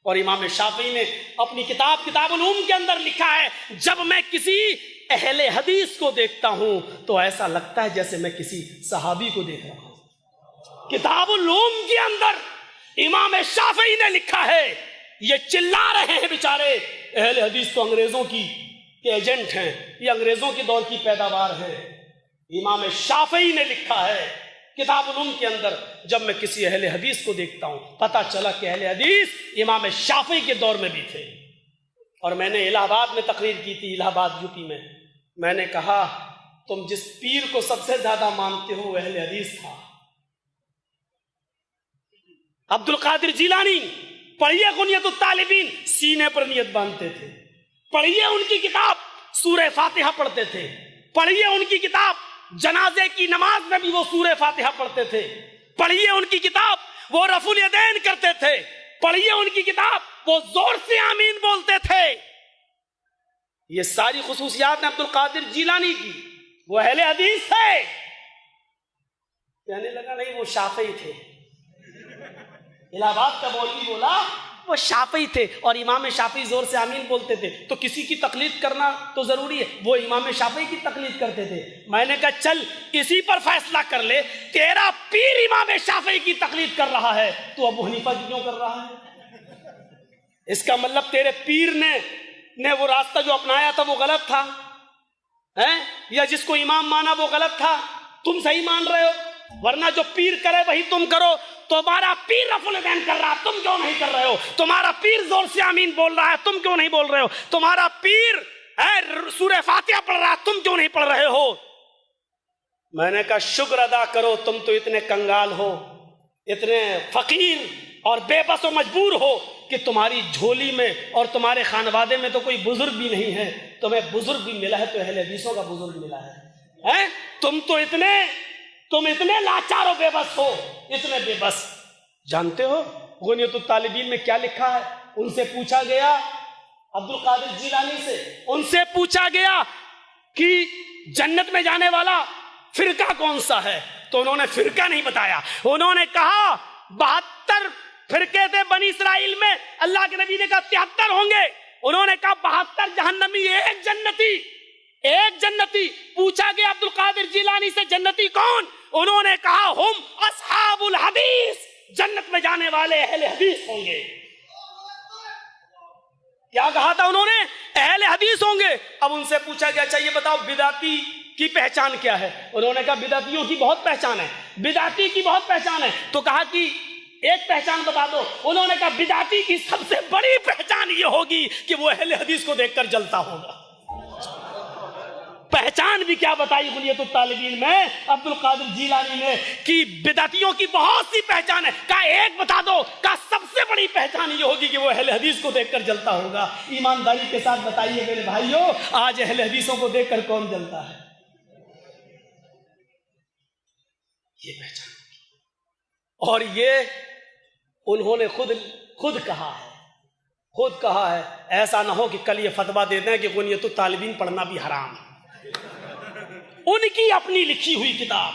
اور امام شافعی نے اپنی کتاب العلوم کے اندر لکھا ہے، جب میں کسی اہل حدیث کو دیکھتا ہوں تو ایسا لگتا ہے جیسے میں کسی صحابی کو دیکھ رہا ہوں۔ کتاب العلوم کے اندر امام شافعی نے لکھا ہے، یہ چلا رہے ہیں بیچارے اہل حدیث تو انگریزوں کی ایجنٹ ہیں، یہ انگریزوں کے دور کی پیداوار ہیں۔ امام شافعی نے لکھا ہے کتاب العلوم کے اندر، جب میں کسی اہل حدیث کو دیکھتا ہوں، پتہ چلا کہ اہل حدیث امام شافعی کے دور میں بھی تھے۔ اور میں نے الہ آباد میں تقریر کی تھی، الہ آباد یو پی میں نے کہا تم جس پیر کو سب سے زیادہ مانتے ہو وہ اہل حدیث تھا، عبد القادر جیلانی۔ پڑھیے غنیت الطالبین، سینے پر نیت باندھتے تھے۔ پڑھیے ان کی کتاب، سورہ فاتحہ پڑھتے تھے۔ پڑھیے ان کی کتاب، جنازے کی نماز میں بھی وہ سورہ فاتحہ پڑھتے تھے۔ پڑھیے ان کی کتاب، وہ رفع الیدین کرتے تھے۔ پڑھیے ان کی کتاب، وہ زور سے آمین بولتے تھے۔ یہ ساری خصوصیات ہیں عبد القادر جیلانی کی، وہ اہل حدیث تھے۔ کہنے لگا نہیں وہ شافعی تھے، الہ آباد کا مولوی بولا وہ شافعی تھے، اور امام شافعی زور سے آمین بولتے تھے، تو کسی کی تقلید کرنا تو ضروری ہے، وہ امام شافعی کی تقلید کرتے تھے۔ میں نے کہا چل اسی پر فیصلہ کر لے، تیرا پیر امام شافعی کی تقلید کر رہا ہے، تو ابو حنیفہ کی کیوں کر رہا ہے؟ اس کا مطلب تیرے پیر نے وہ راستہ جو اپنایا تھا وہ غلط تھا، یا جس کو امام مانا وہ غلط تھا، تم صحیح مان رہے ہو، ورنہ جو پیر کرے وہی تم کرو۔ تمہارا پیر رفع الیدین کر رہا ہے، تم کیوں نہیں کر رہے ہو؟ تمہارا پیر زور سے آمین بول رہا ہے، تم کیوں نہیں بول رہے ہو؟ تمہارا پیر سورہ فاتحہ پڑھ رہا ہے، تم کیوں نہیں پڑھ رہے ہو؟ میں نے کہا شکر ادا کرو، تم تو اتنے کنگال ہو، اتنے فقیر اور بے بس و مجبور ہو کہ تمہاری جھولی میں اور تمہارے خانوادے میں تو کوئی بزرگ بھی نہیں ہے۔ تمہیں بزرگ بھی ملا ہے تو اہل حدیثوں کا بزرگ ملا ہے۔ تم اتنے لاچار و بے بس ہو، اتنے بے بس۔ جانتے ہو غنیت الطالبین میں کیا لکھا ہے؟ ان سے پوچھا گیا، عبد القادر جیلانی سے ان سے پوچھا گیا کہ جنت میں جانے والا فرقہ کون سا ہے، تو انہوں نے فرقہ نہیں بتایا، انہوں نے کہا 72 فرقے تھے بنی اسرائیل میں، اللہ کے نبی نے کہا 73 ہوں گے، انہوں نے کہا 72 جہنمی، ایک جنتی۔ پوچھا گیا عبد القادر جیلانی سے جنتی کون؟ انہوں نے کہا ہم اصحاب الحدیث، جنت میں جانے والے اہل حدیث ہوں گے۔ کیا کہا تھا انہوں نے؟ اہل حدیث ہوں گے۔ اب ان سے پوچھا گیا اچھا یہ بتاؤ بدعتی کی پہچان کیا ہے؟ انہوں نے کہا بدعتیوں کی بہت پہچان ہے، بدعتی کی بہت پہچان ہے۔ تو کہا کہ ایک پہچان بتا دو۔ انہوں نے کہا بدعتی کی سب سے بڑی پہچان یہ ہوگی کہ وہ اہل حدیث کو دیکھ کر جلتا ہوگا۔ پہچان بھی کیا بتائی غنیت الطالبین میں عبد القادر جیلانی نے کہ بدعتیوں کی بہت سی پہچان ہے، کہا ایک بتا دو، کہا سب سے بڑی پہچان یہ ہوگی کہ وہ اہل حدیث کو دیکھ کر جلتا ہوگا۔ ایمانداری کے ساتھ بتائیے میرے بھائیوں، آج اہل حدیثوں کو دیکھ کر کون جلتا ہے؟ یہ پہچان ہوگی۔ اور یہ انہوں نے خود کہا ہے، ایسا نہ ہو کہ کل یہ فتویٰ دے دیں کہ غنیت الطالبین پڑھنا بھی حرام ہے۔ ان کی اپنی لکھی ہوئی کتاب